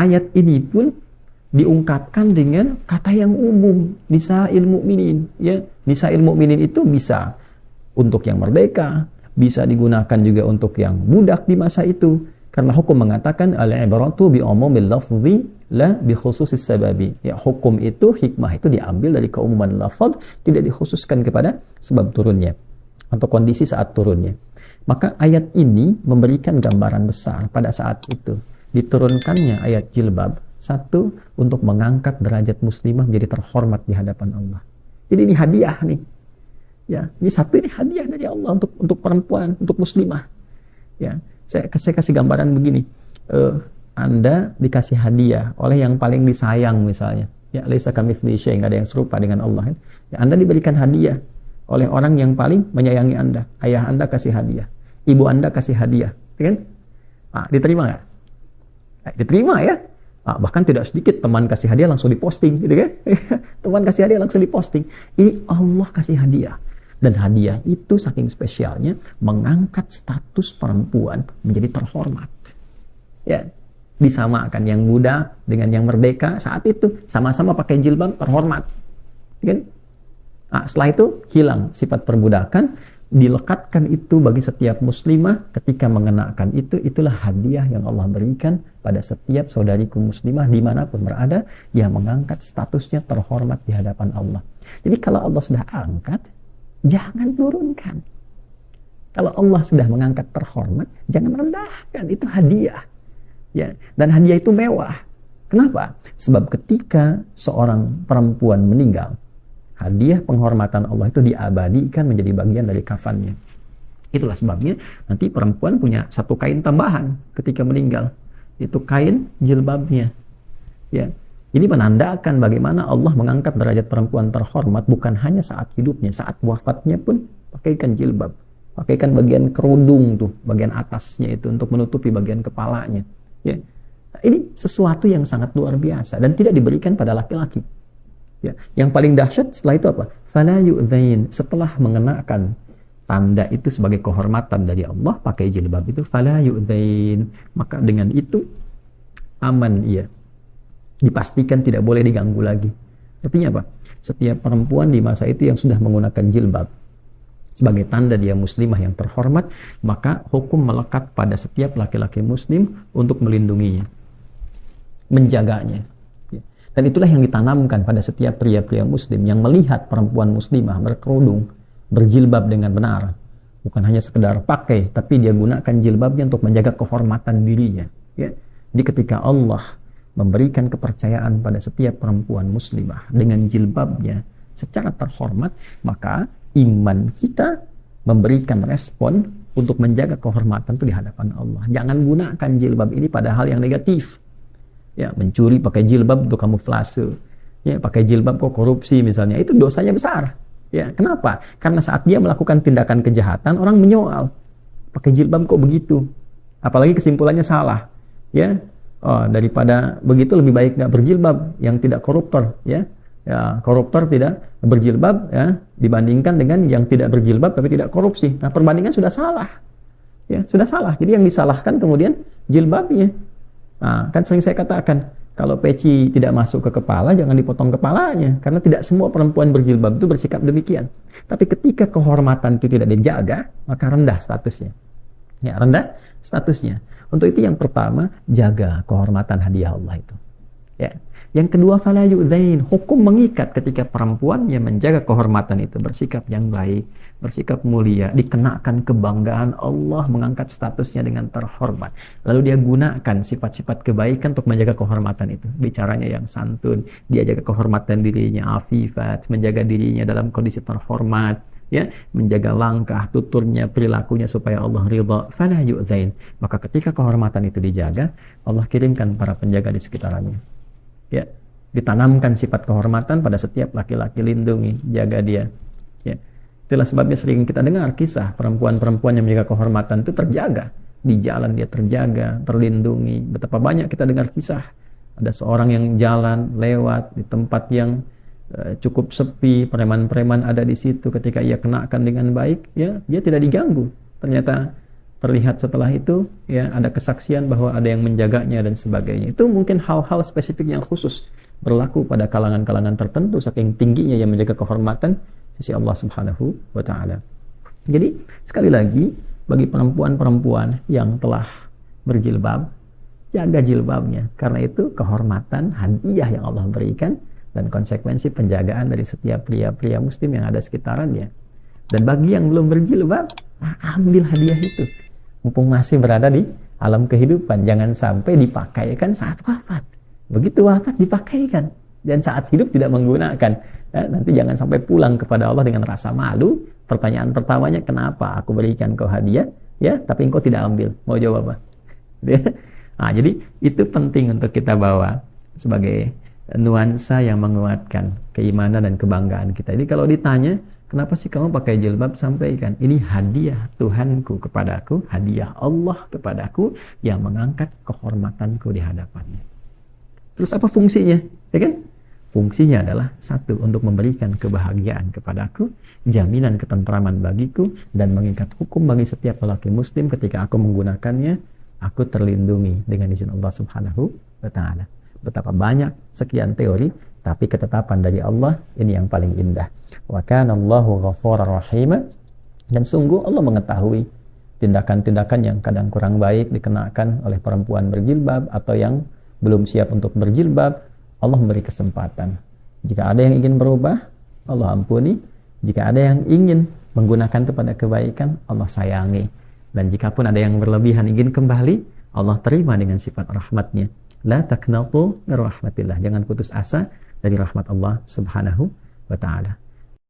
ayat ini pun diungkapkan dengan kata yang umum, nisa'il mu'minin, ya. Nisa'il mu'minin itu bisa untuk yang merdeka, bisa digunakan juga untuk yang budak di masa itu, karena hukum mengatakan al-ibratu bi umumil lafzi la bi khususis sababi. Ya, hukum itu, hikmah itu diambil dari keumuman lafaz, tidak dikhususkan kepada sebab turunnya atau kondisi saat turunnya. Maka ayat ini memberikan gambaran besar pada saat itu diturunkannya ayat jilbab. Satu, untuk mengangkat derajat muslimah menjadi terhormat di hadapan Allah. Jadi ini hadiah nih. Ya, ini hadiah dari Allah untuk perempuan, untuk muslimah. Ya, saya kasih gambaran begini. Anda dikasih hadiah oleh yang paling disayang misalnya. Ya, laisa kamitslihi syai', enggak ada yang serupa dengan Allah. Ya, Anda diberikan hadiah oleh orang yang paling menyayangi Anda. Ayah Anda kasih hadiah, ibu Anda kasih hadiah, kan? Diterima nggak? Diterima ya. Bahkan tidak sedikit teman kasih hadiah langsung diposting, gitu kan? Teman kasih hadiah langsung diposting. Ini Allah kasih hadiah. Dan hadiah itu saking spesialnya mengangkat status perempuan menjadi terhormat. Ya, disamakan yang muda dengan yang merdeka saat itu, sama-sama pakai jilbab, terhormat. Kan? Setelah itu hilang sifat perbudakan, dilekatkan itu bagi setiap muslimah. Ketika mengenakan itu, itulah hadiah yang Allah berikan pada setiap saudariku muslimah dimanapun berada, yang mengangkat statusnya terhormat di hadapan Allah. Jadi kalau Allah sudah angkat, jangan turunkan. Kalau Allah sudah mengangkat terhormat, jangan rendahkan. Itu hadiah, ya. Dan hadiah itu mewah. Kenapa? Sebab ketika seorang perempuan meninggal, hadiah penghormatan Allah itu diabadikan menjadi bagian dari kafannya. Itulah sebabnya nanti perempuan punya satu kain tambahan ketika meninggal. Itu kain jilbabnya. Ya. Ini menandakan bagaimana Allah mengangkat derajat perempuan terhormat bukan hanya saat hidupnya, saat wafatnya pun pakaikan jilbab. Pakaikan bagian kerudung tuh, bagian atasnya itu untuk menutupi bagian kepalanya. Ya. Nah, ini sesuatu yang sangat luar biasa dan tidak diberikan pada laki-laki. Ya, yang paling dahsyat setelah itu apa? Fala yu'dzain. Setelah mengenakan tanda itu sebagai kehormatan dari Allah, pakai jilbab itu, fala yu'dzain. Maka dengan itu aman, ya. Dipastikan tidak boleh diganggu lagi. Artinya apa? Setiap perempuan di masa itu yang sudah menggunakan jilbab sebagai tanda dia muslimah yang terhormat, maka hukum melekat pada setiap laki-laki muslim untuk melindunginya, menjaganya. Dan itulah yang ditanamkan pada setiap pria-pria muslim yang melihat perempuan muslimah berkerudung, berjilbab dengan benar. Bukan hanya sekedar pakai, tapi dia gunakan jilbabnya untuk menjaga kehormatan dirinya. Ya. Jadi ketika Allah memberikan kepercayaan pada setiap perempuan muslimah dengan jilbabnya secara terhormat, maka iman kita memberikan respon untuk menjaga kehormatan itu di hadapan Allah. Jangan gunakan jilbab ini pada hal yang negatif. Ya, mencuri pakai jilbab untuk kamuflase. Ya, pakai jilbab kok korupsi misalnya, itu dosanya besar. Ya, kenapa? Karena saat dia melakukan tindakan kejahatan, orang menyoal, pakai jilbab kok begitu? Apalagi kesimpulannya salah. Ya, daripada begitu lebih baik nggak berjilbab, yang tidak koruptor. Ya, koruptor tidak berjilbab, ya, dibandingkan dengan yang tidak berjilbab tapi tidak korupsi. Nah, perbandingan sudah salah. Ya, sudah salah. Jadi yang disalahkan kemudian jilbabnya. Nah, kan sering saya katakan, kalau peci tidak masuk ke kepala, jangan dipotong kepalanya. Karena tidak semua perempuan berjilbab itu bersikap demikian. Tapi ketika kehormatan itu tidak dijaga, maka rendah statusnya. Ya, rendah statusnya. Untuk itu yang pertama, jaga kehormatan hadiah Allah itu. Ya. Yang kedua, fala yu'dzain. Hukum mengikat ketika perempuan yang menjaga kehormatan itu, bersikap yang baik, bersikap mulia, dikenakan kebanggaan Allah, mengangkat statusnya dengan terhormat. Lalu dia gunakan sifat-sifat kebaikan untuk menjaga kehormatan itu. Bicaranya yang santun, dia jaga kehormatan dirinya, afifat, menjaga dirinya dalam kondisi terhormat, ya, menjaga langkah, tuturnya, perilakunya supaya Allah ridha. Fala yu'dzain. Maka ketika kehormatan itu dijaga, Allah kirimkan para penjaga di sekitarnya. Ya, ditanamkan sifat kehormatan pada setiap laki-laki, lindungi, jaga dia. Ya. Itulah sebabnya sering kita dengar kisah perempuan-perempuan yang menjaga kehormatan itu terjaga. Di jalan dia terjaga, terlindungi. Betapa banyak kita dengar kisah. Ada seorang yang jalan, lewat di tempat yang cukup sepi, preman-preman ada di situ. Ketika ia kenakan dengan baik, ya, dia tidak diganggu. Ternyata terlihat setelah itu ya ada kesaksian bahwa ada yang menjaganya dan sebagainya. Itu mungkin hal-hal spesifik yang khusus berlaku pada kalangan-kalangan tertentu saking tingginya yang menjaga kehormatan sisi Allah Subhanahu wa taala. Jadi sekali lagi bagi perempuan-perempuan yang telah berjilbab, jaga jilbabnya, karena itu kehormatan hadiah yang Allah berikan dan konsekuensi penjagaan dari setiap pria-pria muslim yang ada sekitarannya. Dan bagi yang belum berjilbab, ambil hadiah itu mumpung masih berada di alam kehidupan, jangan sampai dipakaikan saat wafat. Begitu wafat dipakaikan, dan saat hidup tidak menggunakan. Nanti jangan sampai pulang kepada Allah dengan rasa malu. Pertanyaan pertamanya, kenapa aku berikan kau hadiah ya tapi engkau tidak ambil? Mau jawab apa? Nah, jadi itu penting untuk kita bawa sebagai nuansa yang menguatkan keimanan dan kebanggaan kita. Jadi kalau ditanya, kenapa sih kamu pakai jilbab? Sampaikan, ini hadiah Tuhanku kepadaku, hadiah Allah kepadaku yang mengangkat kehormatanku di hadapannya. Terus apa fungsinya? Ya kan? Fungsinya adalah satu, untuk memberikan kebahagiaan kepadaku, jaminan ketentraman bagiku, dan mengikat hukum bagi setiap lelaki muslim ketika aku menggunakannya, aku terlindungi dengan izin Allah Subhanahu wa ta'ala. Betapa banyak sekian teori, tapi ketetapan dari Allah ini yang paling indah. Wa kana Allahu ghafurar rahim. Dan sungguh Allah mengetahui tindakan-tindakan yang kadang kurang baik dikenakan oleh perempuan berjilbab atau yang belum siap untuk berjilbab. Allah memberi kesempatan. Jika ada yang ingin berubah, Allah ampuni. Jika ada yang ingin menggunakan itu pada kebaikan, Allah sayangi. Dan jika pun ada yang berlebihan ingin kembali, Allah terima dengan sifat rahmatnya. La taqnatu min rahmatillah. Jangan putus asa dari rahmat Allah Subhanahu wa ta'ala.